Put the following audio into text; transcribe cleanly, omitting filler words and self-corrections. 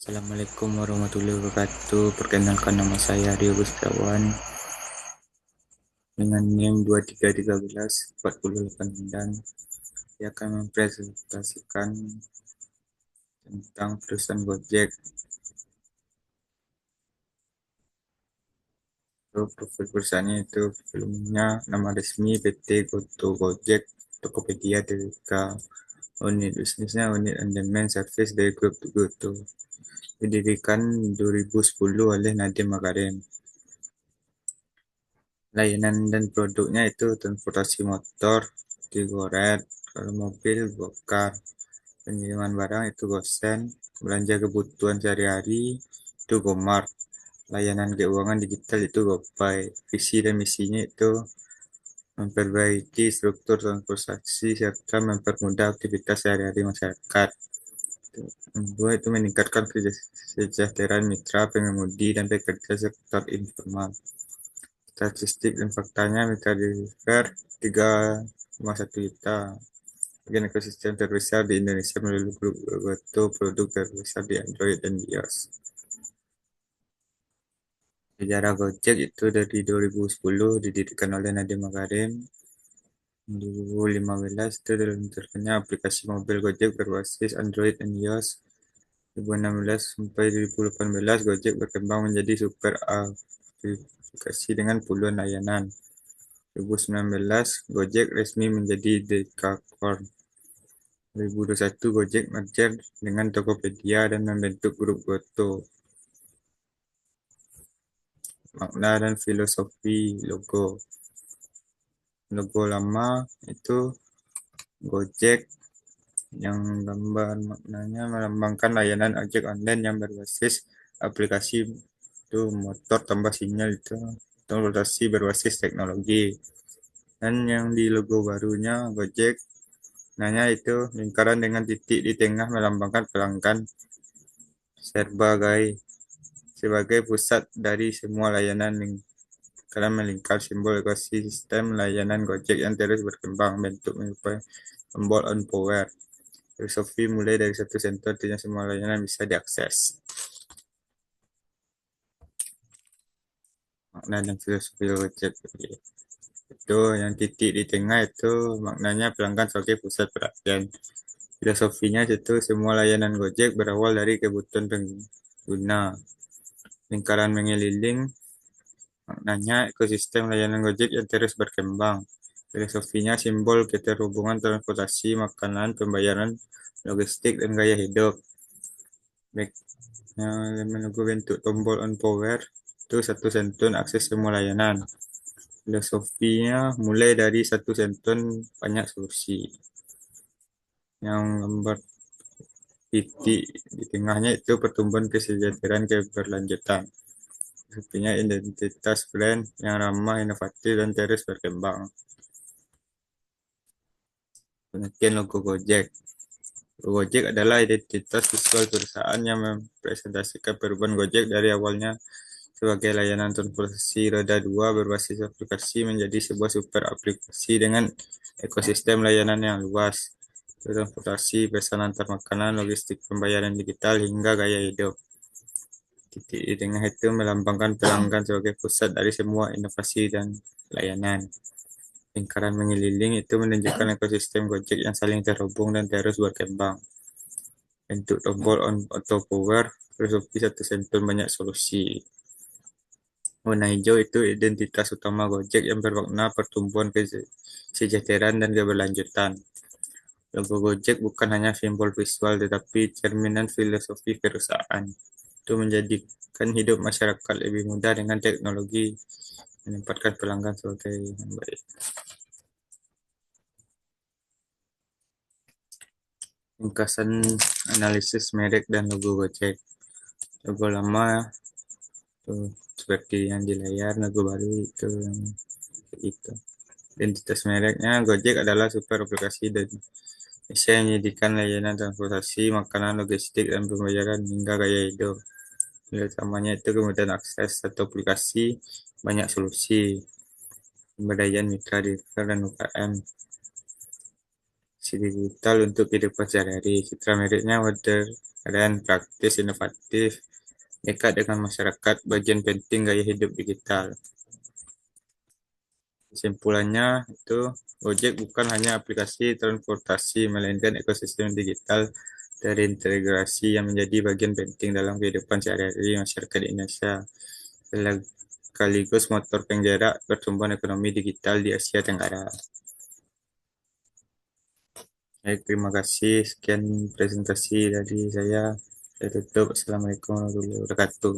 Assalamualaikum warahmatullahi wabarakatuh. Perkenalkan, nama saya Rio Gustiawan dengan NIM 23134089. Saya akan mempresentasikan tentang perusahaan Gojek. Profil perusahaannya itu sebelumnya nama resmi PT Goto Gojek, Tokopedia, Tbk. Unit bisnisnya unit on-demand service dari grup Goto. Didirikan 2010 oleh Nadiem Makarim. Layanan dan produknya itu transportasi motor, Tigoret, kalau mobil, Gokar, pengiriman barang itu Gosen, belanja kebutuhan sehari-hari itu Gomart, layanan keuangan digital itu GoPay. Visi dan misinya itu memperbaiki struktur transportasi serta mempermudah aktivitas sehari-hari masyarakat. Kedua itu meningkatkan kesejahteraan mitra, pengemudi, dan pekerja sektor informal. Statistik dan faktanya, mitra deliver 3,1 juta. Bagian ekosistem terbesar di Indonesia melalui grup Goto, produk terbesar di Android dan iOS. Sejarah Gojek itu dari 2010 didirikan oleh Nadiem Makarim. 2015 itu diluncurkannya aplikasi mobil Gojek berbasis Android dan iOS. 2016 sampai 2018 Gojek berkembang menjadi super aplikasi dengan puluhan layanan. 2019 Gojek resmi menjadi Dekakorn. 2021 Gojek merger dengan Tokopedia dan membentuk grup Goto. Makna dan filosofi logo. Logo lama itu Gojek, yang gambar maknanya melambangkan layanan ojek online yang berbasis aplikasi itu motor tambah sinyal itu transportasi berbasis teknologi. Dan yang di logo barunya Gojek nanya itu lingkaran dengan titik di tengah melambangkan pelanggan sebagai pusat dari semua layanan karena melingkar simbol ekosistem layanan Gojek yang terus berkembang bentuk menyerupai tombol on power. Filosofi mulai dari satu sentuh, artinya semua layanan bisa diakses. Makna dan filosofi Gojek itu yang titik di tengah itu maknanya pelanggan sebagai pusat perhatian. Filosofinya itu semua layanan Gojek berawal dari kebutuhan pengguna. Lingkaran mengeliling maknanya ekosistem layanan Gojek yang terus berkembang. Filosofinya simbol keterhubungan transportasi, makanan, pembayaran, logistik, dan gaya hidup. Menunggu bentuk tombol on power itu satu sentun akses semua layanan. Filosofinya mulai dari satu sentun banyak solusi. Yang gambar titik di tengahnya itu pertumbuhan kesejahteraan keberlanjutan. Filosofinya identitas brand yang ramah, inovatif, dan terus berkembang. Pengertian logo Gojek. Logo Gojek adalah identitas visual perusahaan yang mempresentasikan perubahan Gojek dari awalnya sebagai layanan transportasi roda 2 berbasis aplikasi menjadi sebuah super aplikasi dengan ekosistem layanan yang luas. Transportasi, pesan antar makanan, logistik, pembayaran digital, hingga gaya hidup. Titik di tengah itu melambangkan pelanggan sebagai pusat dari semua inovasi dan layanan. Lingkaran mengeliling itu menunjukkan ekosistem Gojek yang saling terhubung dan terus berkembang. Bentuk tombol on auto power, filosofi satu sentuh banyak solusi. Warna hijau itu identitas utama Gojek yang bermakna pertumbuhan kesejahteraan dan keberlanjutan. Logo Gojek bukan hanya simbol visual tetapi cerminan filosofi perusahaan. Itu menjadikan hidup masyarakat lebih mudah dengan teknologi, menempatkan pelanggan sebagai yang baik. Ringkasan analisis merek dan logo Gojek. Logo lama tuh seperti yang di layar, logo baru itu yang itu. Identitas mereknya Gojek adalah super aplikasi dan bisa menyediakan layanan transportasi, makanan, logistik, dan pembayaran hingga gaya hidup. Nilai utamanya itu kemudian akses satu aplikasi, banyak solusi, pemberdayaan mitra, deliver, dan UKM. digital untuk kehidupan sehari-hari. Citra meritnya modern, keren, praktis, inovatif, dekat dengan masyarakat, bagian penting gaya hidup digital. Kesimpulannya itu Gojek bukan hanya aplikasi transportasi, melainkan ekosistem digital terintegrasi yang menjadi bagian penting dalam kehidupan sehari-hari masyarakat Indonesia. Sekaligus motor penggerak pertumbuhan ekonomi digital di Asia Tenggara. Baik, terima kasih. Sekian presentasi dari saya. Saya tutup. Assalamualaikum warahmatullahi wabarakatuh.